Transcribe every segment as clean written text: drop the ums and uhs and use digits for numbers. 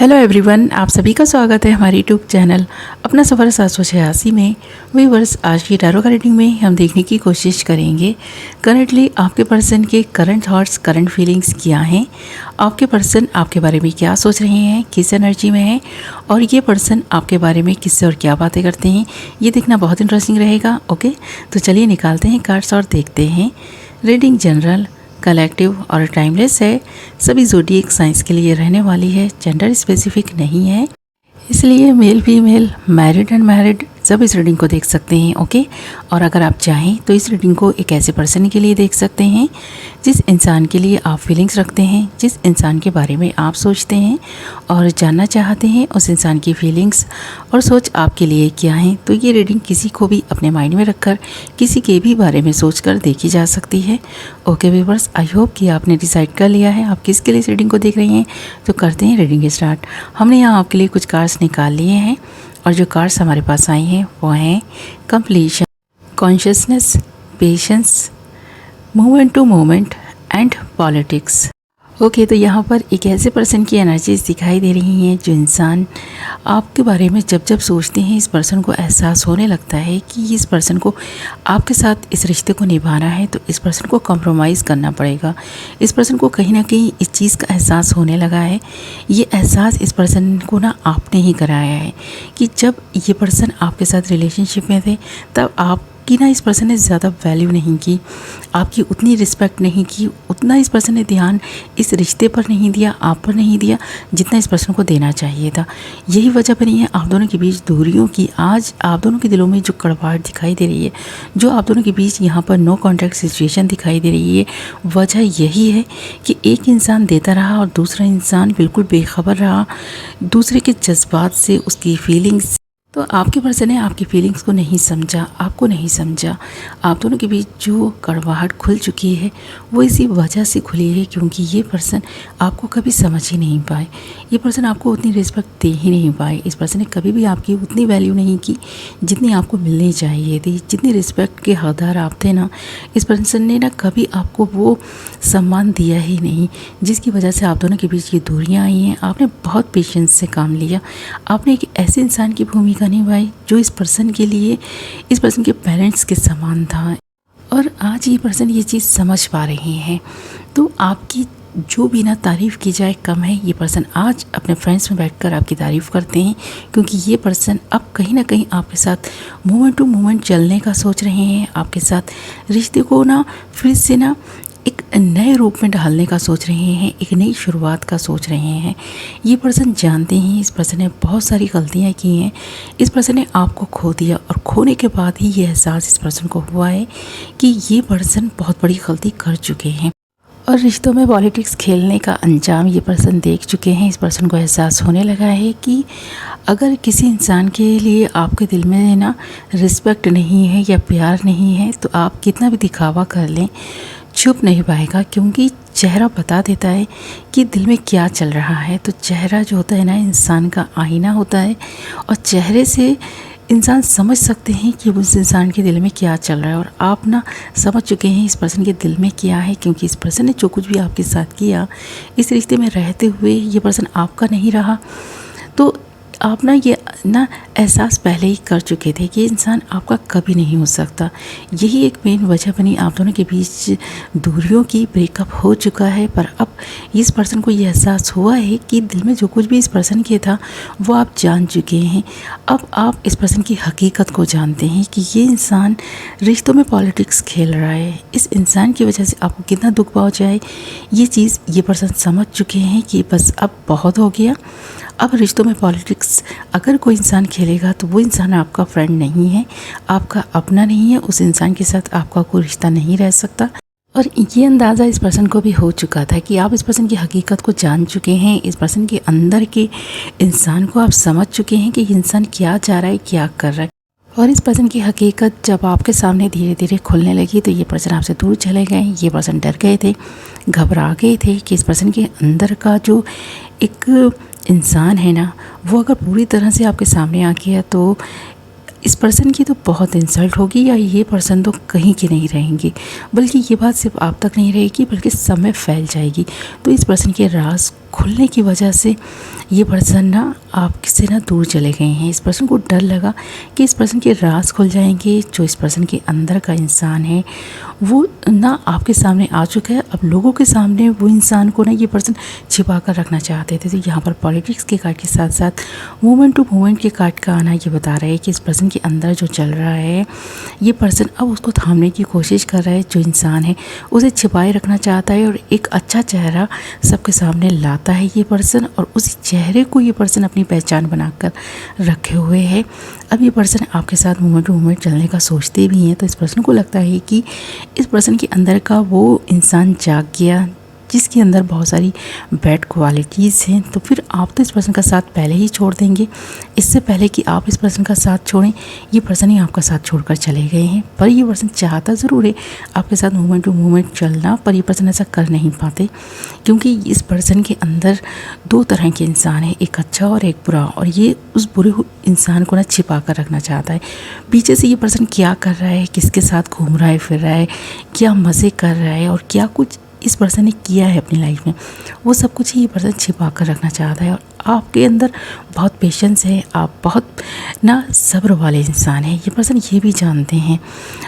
Hello everyone, आप सभी का स्वागत है हमारे यूट्यूब चैनल अपना सफ़र 786 में। व्यूअर्स, आज की टैरो रीडिंग में हम देखने की कोशिश करेंगे करंटली आपके पर्सन के करंट थॉट्स, करंट फीलिंग्स क्या हैं, आपके पर्सन आपके बारे में क्या सोच रहे हैं, किस एनर्जी में है और ये पर्सन आपके बारे में किससे और क्या बातें करते हैं। ये देखना बहुत इंटरेस्टिंग रहेगा। ओके, तो चलिए निकालते हैं कार्ड्स और देखते हैं। रीडिंग जनरल, कलेक्टिव और टाइमलेस है। सभी ज़ोडिएक साइंस के लिए रहने वाली है, जेंडर स्पेसिफिक नहीं है, इसलिए male female, married and married सब इस रीडिंग को देख सकते हैं। ओके, और अगर आप चाहें तो इस रीडिंग को एक ऐसे पर्सन के लिए देख सकते हैं जिस इंसान के लिए आप फीलिंग्स रखते हैं, जिस इंसान के बारे में आप सोचते हैं और जानना चाहते हैं उस इंसान की फीलिंग्स और सोच आपके लिए क्या है। तो ये रीडिंग किसी को भी अपने माइंड में रखकर किसी के भी बारे में सोचकर देखी जा सकती है। ओके व्यूअर्स, आई होप कि आपने डिसाइड कर लिया है आप किसके लिए इस रीडिंग को देख रहे हैं। तो करते हैं रीडिंग स्टार्ट। हमने यहाँ आपके लिए कुछ कार्ड्स निकाल लिए हैं और जो कार्ड्स हमारे पास आई हैं वो हैं completion, consciousness, patience, movement to moment and politics. Okay, तो यहाँ पर एक ऐसे पर्सन की एनर्जीज दिखाई दे रही हैं जो इंसान आपके बारे में जब जब सोचते हैं इस पर्सन को एहसास होने लगता है कि इस पर्सन को आपके साथ इस रिश्ते को निभाना है तो इस पर्सन को कॉम्प्रोमाइज़ करना पड़ेगा। इस पर्सन को कहीं ना कहीं इस चीज़ का एहसास होने लगा है। ये एहसास इस पर्सन को ना आपने ही कराया है कि जब ये पर्सन आपके साथ रिलेशनशिप में थे तब आप कि ना इस पर्सन ने ज़्यादा वैल्यू नहीं की, आपकी उतनी रिस्पेक्ट नहीं की, उतना इस पर्सन ने ध्यान इस रिश्ते पर नहीं दिया, आप पर नहीं दिया जितना इस पर्सन को देना चाहिए था। यही वजह बनी है आप दोनों के बीच दूरियों की। आज आप दोनों के दिलों में जो कड़वाहट दिखाई दे रही है, जो आप दोनों के बीच यहाँ पर नो कॉन्टैक्ट सिचुएशन दिखाई दे रही है, वजह यही है कि एक इंसान देता रहा और दूसरा इंसान बिल्कुल बेखबर रहा दूसरे के जज्बात से, उसकी फीलिंग्स। तो आपके पर्सन ने आपकी फीलिंग्स को नहीं समझा, आपको नहीं समझा। आप दोनों के बीच जो कड़वाहट खुल चुकी है वो इसी वजह से खुली है क्योंकि ये पर्सन आपको कभी समझ ही नहीं पाए, ये पर्सन आपको उतनी रिस्पेक्ट दे ही नहीं पाए। इस पर्सन ने कभी भी आपकी उतनी वैल्यू नहीं की जितनी आपको मिलनी चाहिए थी, जितनी रिस्पेक्ट के हकदार आप थे ना, इस पर्सन ने ना कभी आपको वो सम्मान दिया ही नहीं, जिसकी वजह से आप दोनों के बीच ये दूरियाँ आई हैं। आपने बहुत पेशेंस से काम लिया, आपने एक ऐसे इंसान की भूमिका निभाई जो इस पर्सन के लिए, इस पर्सन के पेरेंट्स के समान था और आज ये पर्सन ये चीज़ समझ पा रहे हैं। तो आपकी जो भी ना तारीफ़ की जाए कम है। ये पर्सन आज अपने फ्रेंड्स में बैठकर आपकी तारीफ़ करते हैं क्योंकि ये पर्सन अब कहीं ना कहीं आपके साथ मोमेंट टू मोमेंट चलने का सोच रहे हैं, आपके साथ रिश्ते को ना फिर से ना एक नए रूप में ढालने का सोच रहे हैं, एक नई शुरुआत का सोच रहे हैं। ये पर्सन जानते हैं इस पर्सन ने बहुत सारी गलतियां की हैं, इस पर्सन ने आपको खो दिया और खोने के बाद ही ये एहसास इस पर्सन को हुआ है कि ये पर्सन बहुत बड़ी गलती कर चुके हैं और रिश्तों में पॉलिटिक्स खेलने का अंजाम ये पर्सन देख चुके हैं। इस पर्सन को एहसास होने लगा है कि अगर किसी इंसान के लिए आपके दिल में ना रिस्पेक्ट नहीं है या प्यार नहीं है तो आप कितना भी दिखावा कर लें छुप नहीं पाएगा क्योंकि चेहरा बता देता है कि दिल में क्या चल रहा है। तो चेहरा जो होता है ना इंसान का आईना होता है और चेहरे से इंसान समझ सकते हैं कि उस इंसान के दिल में क्या चल रहा है और आप ना समझ चुके हैं इस पर्सन के दिल में क्या है क्योंकि इस पर्सन ने जो कुछ भी आपके साथ किया इस रिश्ते में रहते हुए ये पर्सन आपका नहीं रहा। तो आप ना ये ना एहसास पहले ही कर चुके थे कि इंसान आपका कभी नहीं हो सकता। यही एक मेन वजह बनी आप दोनों के बीच दूरियों की, ब्रेकअप हो चुका है। पर अब इस पर्सन को ये एहसास हुआ है कि दिल में जो कुछ भी इस पर्सन के था वो आप जान चुके हैं। अब आप इस पर्सन की हकीकत को जानते हैं कि ये इंसान रिश्तों में पॉलिटिक्स खेल रहा है। इस इंसान की वजह से आपको कितना दुख पहुँचाए ये चीज़ ये पर्सन समझ चुके हैं कि बस अब बहुत हो गया। अब रिश्तों में पॉलिटिक्स अगर कोई इंसान खेलेगा तो वो इंसान आपका फ्रेंड नहीं है, आपका अपना नहीं है, उस इंसान के साथ आपका कोई रिश्ता नहीं रह सकता। और ये अंदाज़ा इस पर्सन को भी हो चुका था कि आप इस पर्सन की हकीकत को जान चुके हैं, इस पर्सन के अंदर के इंसान को आप समझ चुके हैं कि ये इंसान क्या चाह रहा है, क्या कर रहा है। और इस पर्सन की हकीकत जब आपके सामने धीरे धीरे खुलने लगी तो ये पर्सन आपसे दूर चले गए। ये पर्सन डर गए थे, घबरा गए थे कि इस पर्सन के अंदर का जो एक इंसान है ना वो अगर पूरी तरह से आपके सामने आ गया तो इस पर्सन की तो बहुत इंसल्ट होगी या ये पर्सन तो कहीं के नहीं रहेंगे, बल्कि ये बात सिर्फ आप तक नहीं रहेगी बल्कि सब में फैल जाएगी। तो इस पर्सन के राज खुलने की वजह से ये पर्सन ना आपसे ना दूर चले गए हैं। इस पर्सन को डर लगा कि इस पर्सन के राज खुल जाएंगे। जो इस पर्सन के अंदर का इंसान है वो ना आपके सामने आ चुका है। अब लोगों के सामने वो इंसान को ना ये पर्सन छिपा कर रखना चाहते थे। तो यहाँ पर पॉलिटिक्स के कार्ड के साथ साथ मोमेंट टू मोमेंट के कार्ड का आना ये बता रहा है कि इस पर्सन के अंदर जो चल रहा है ये पर्सन अब उसको थामने की कोशिश कर रहा है। जो इंसान है उसे छिपाए रखना चाहता है और एक अच्छा चेहरा सबके सामने लाता है ये पर्सन, और उसी चेहरे को ये पर्सन अपनी पहचान बनाकर रखे हुए है। अब ये पर्सन आपके साथ मोमेंट टू मोमेंट चलने का सोचते भी हैं। तो इस पर्सन को लगता है कि इस पर्सन के अंदर का वो इंसान जाग गया जिसके अंदर बहुत सारी बैड क्वालिटीज़ हैं। तो फिर आप तो इस पर्सन का साथ पहले ही छोड़ देंगे। इससे पहले कि आप इस पर्सन का साथ छोड़ें ये पर्सन ही आपका साथ छोड़कर चले गए हैं। पर ये पर्सन चाहता ज़रूर है आपके साथ मोमेंट टू मोमेंट चलना, पर ये पर्सन ऐसा कर नहीं पाते क्योंकि इस पर्सन के अंदर दो तरह के इंसान हैं, एक अच्छा और एक बुरा, और ये उस बुरे इंसान को ना छिपा कर रखना चाहता है। पीछे से ये पर्सन क्या कर रहा है, किसके साथ घूम रहा है, फिर रहा है, क्या मज़े कर रहा है और क्या कुछ इस पर्सन ने किया है अपनी लाइफ में, वो सब कुछ ही ये पर्सन छिपा कर रखना चाहता है। और आपके अंदर बहुत पेशेंस है, आप बहुत ना सब्र वाले इंसान हैं, ये पर्सन ये भी जानते हैं।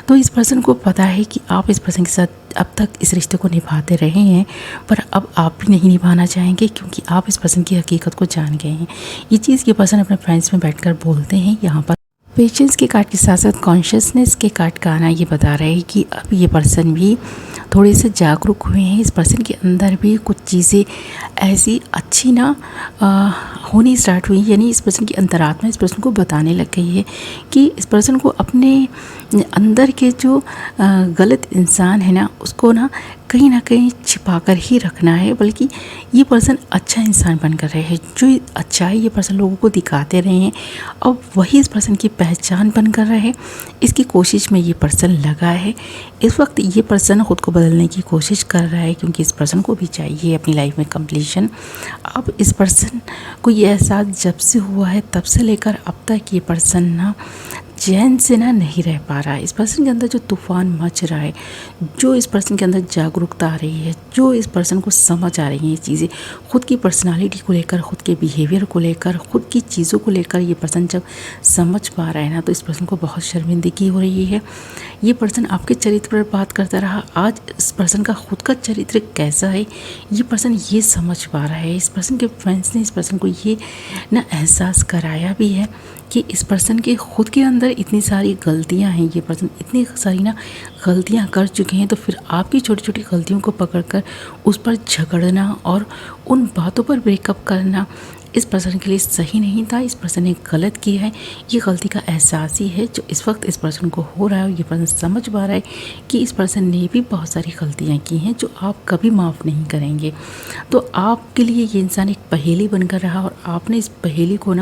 तो इस पर्सन को पता है कि आप इस पर्सन के साथ अब तक इस रिश्ते को निभाते रहे हैं, पर अब आप भी नहीं निभाना चाहेंगे क्योंकि आप इस पर्सन की हकीकत को जान गए हैं। ये चीज़ ये पर्सन अपने फ्रेंड्स में बैठकर बोलते हैं। यहाँ पर पेशेंस के कार्ड के साथ साथ कॉन्शियसनेस के कार्ड का आना ये बता रहा है कि अब ये पर्सन भी थोड़े से जागरूक हुए हैं। इस पर्सन के अंदर भी कुछ चीज़ें ऐसी अच्छी ना होनी स्टार्ट हुई, यानी इस पर्सन की अंतरात्मा इस पर्सन को बताने लग गई है कि इस पर्सन को अपने अंदर के जो गलत इंसान है ना उसको ना कहीं छिपा कर ही रखना है, बल्कि ये पर्सन अच्छा इंसान बनकर रहे हैं। जो अच्छाई ये पर्सन लोगों को दिखाते रहे हैं अब वही इस पर्सन की पहचान बनकर रहे, इसकी कोशिश में ये पर्सन लगा है। इस वक्त ये पर्सन ख़ुद को बदलने की कोशिश कर रहा है क्योंकि इस पर्सन को भी चाहिए अपनी लाइफ में कंप्लीशन। अब इस पर्सन को ये एहसास जब से हुआ है तब से लेकर अब तक ये पर्सन चैन से नहीं रह पा रहा है। इस पर्सन के अंदर जो तूफ़ान मच रहा है, जो इस पर्सन के अंदर जागरूकता आ रही है, जो इस पर्सन को समझ आ रही है ये चीज़ें, ख़ुद की पर्सनालिटी को लेकर, ख़ुद के बिहेवियर को लेकर, ख़ुद की चीज़ों को लेकर ये पर्सन जब समझ पा रहा है ना तो इस पर्सन को बहुत शर्मिंदगी हो रही है। ये पर्सन आपके चरित्र पर बात करता रहा, आज इस पर्सन का खुद का चरित्र कैसा है ये पर्सन ये समझ पा रहा है। इस पर्सन के फ्रेंड्स ने इस पर्सन को ये एहसास कराया भी है कि इस पर्सन के खुद के अंदर इतनी सारी गलतियां हैं, ये पर्सन इतनी सारी गलतियां कर चुके हैं। तो फिर आपकी छोटी छोटी गलतियों को पकड़कर उस पर झगड़ना और उन बातों पर ब्रेकअप करना इस पर्सन के लिए सही नहीं था। इस पर्सन ने गलत किया है, ये गलती का एहसास ही है जो इस वक्त इस पर्सन को हो रहा है। ये पर्सन समझ पा रहा है कि इस पर्सन ने भी बहुत सारी गलतियां की हैं जो आप कभी माफ़ नहीं करेंगे। तो आपके लिए ये इंसान एक पहेली बनकर रहा और आपने इस पहेली को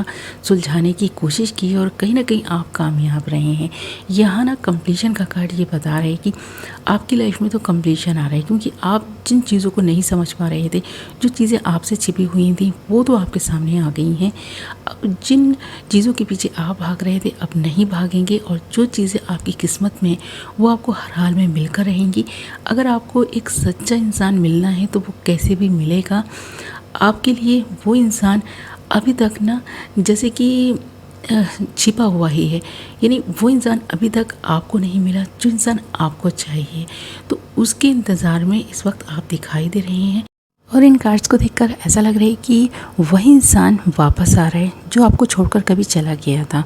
सुलझाने की कोशिश की और कहीं ना कहीं आप कामयाब रहे हैं। यहाँ कंप्लीशन का कार्ड ये बता रहे हैं कि आपकी लाइफ में तो कंप्लीशन आ रहा है क्योंकि आप जिन चीज़ों को नहीं समझ पा रहे थे, जो चीज़ें आपसे छिपी हुई थी वो तो आपके सामने आ गई हैं। अब जिन चीज़ों के पीछे आप भाग रहे थे अब नहीं भागेंगे और जो चीज़ें आपकी किस्मत में वो आपको हर हाल में मिलकर रहेंगी। अगर आपको एक सच्चा इंसान मिलना है तो वो कैसे भी मिलेगा। आपके लिए वो इंसान अभी तक जैसे कि छिपा हुआ ही है, यानी वो इंसान अभी तक आपको नहीं मिला जो इंसान आपको चाहिए। तो उसके इंतज़ार में इस वक्त आप दिखाई दे रहे हैं और इन कार्ड्स को देखकर ऐसा लग रहा है कि वही इंसान वापस आ रहा है जो आपको छोड़कर कभी चला गया था।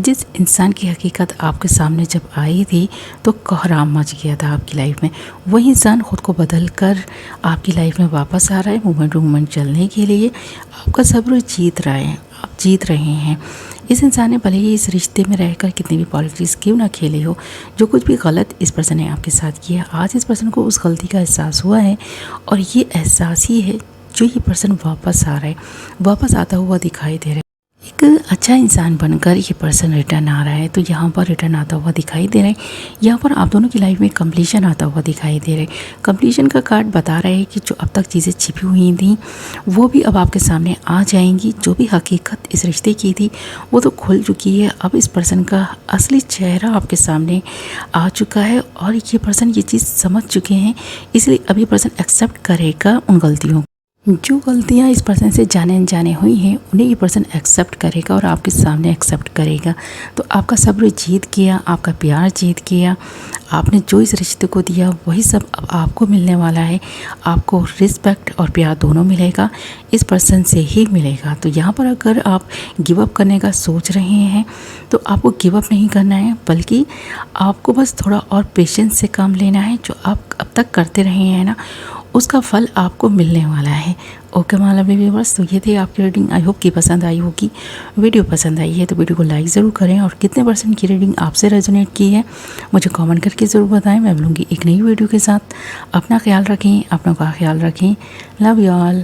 जिस इंसान की हकीकत आपके सामने जब आई थी तो कोहराम मच गया था आपकी लाइफ में, वही इंसान ख़ुद को बदल कर आपकी लाइफ में वापस आ रहा है मोमेंट टू मोमेंट चलने के लिए। आपका सब्र जीत रहा है, आप जीत रहे हैं। इस इंसान ने भले ही इस रिश्ते में रहकर कितनी भी पॉलिटिक्स क्यों ना खेले हो, जो कुछ भी गलत इस पर्सन ने आपके साथ किया, आज इस पर्सन को उस गलती का एहसास हुआ है और ये एहसास ही है जो ये पर्सन वापस आ रहा है, वापस आता हुआ दिखाई दे रहा है। एक अच्छा इंसान बनकर ये पर्सन रिटर्न आ रहा है। तो यहाँ पर रिटर्न आता हुआ दिखाई दे रहा है। यहाँ पर आप दोनों की लाइफ में कंप्लीशन आता हुआ दिखाई दे रहा है। कंप्लीशन का कार्ड बता रहा है कि जो अब तक चीज़ें छिपी हुई थी वो भी अब आपके सामने आ जाएंगी। जो भी हकीकत इस रिश्ते की थी वो तो खुल चुकी है। अब इस पर्सन का असली चेहरा आपके सामने आ चुका है और ये पर्सन ये चीज़ समझ चुके हैं, इसलिए अब ये पर्सन एक्सेप्ट करेगा उन गलतियों। जो गलतियाँ इस पर्सन से जाने अनजाने हुई हैं उन्हें ये पर्सन एक्सेप्ट करेगा और आपके सामने एक्सेप्ट करेगा। तो आपका सब्र जीत गया, आपका प्यार जीत गया। आपने जो इस रिश्ते को दिया वही सब अब आपको मिलने वाला है। आपको रिस्पेक्ट और प्यार दोनों मिलेगा, इस पर्सन से ही मिलेगा। तो यहाँ पर अगर आप गिव अप करने का सोच रहे हैं तो आपको गिव अप नहीं करना है, बल्कि आपको बस थोड़ा और पेशेंस से काम लेना है। जो आप अब तक करते रहे हैं ना, उसका फल आपको मिलने वाला है। ओके माय लवली व्यूअर्स, तो ये थी आपकी रीडिंग। आई होप कि पसंद आई होगी। वीडियो पसंद आई है तो वीडियो को लाइक ज़रूर करें, और कितने परसेंट की रीडिंग आपसे रेजोनेट की है मुझे कमेंट करके ज़रूर बताएं। मैं मिलूँगी एक नई वीडियो के साथ। अपना ख्याल रखें, अपनों का ख्याल रखें। Love you all.